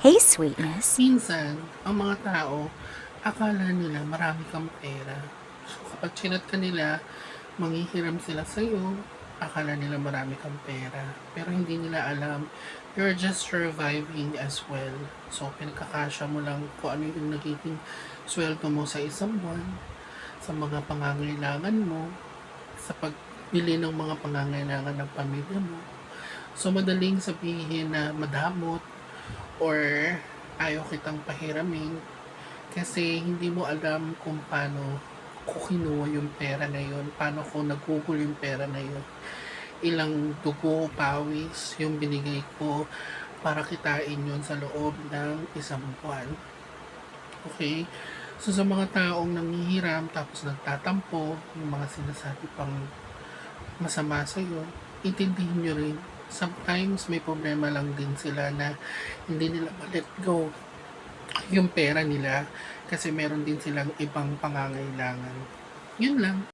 Hey, sweetness. Minsan, ang mga tao, akala nila marami kang pera. So, kapag chinat ka nila, manghihiram sila sa'yo, akala nila marami kang pera. Pero hindi nila alam, you're just surviving as well. So, pinagkakasya mo lang kung ano yung nagiging sweldo mo sa isang buwan, sa mga pangangailangan mo, sa pagbili ng mga pangangailangan ng pamilya mo. So, madaling sabihin na madamot or ayaw kitang pahiramin kasi hindi mo alam kung paano ko kinuha yung pera na yun, paano ko nagugol yung pera na yun. Ilang dugo, pawis yung binigay ko para kitain yun sa loob ng isang buwan. Okay? So sa mga taong nanghihiram tapos nagtatampo, yung mga sinasabi pang masama sa'yo, intindihin nyo rin. Sometimes may problema lang din sila na hindi nila ma-let go yung pera nila kasi meron din silang ibang pangangailangan. Yun lang.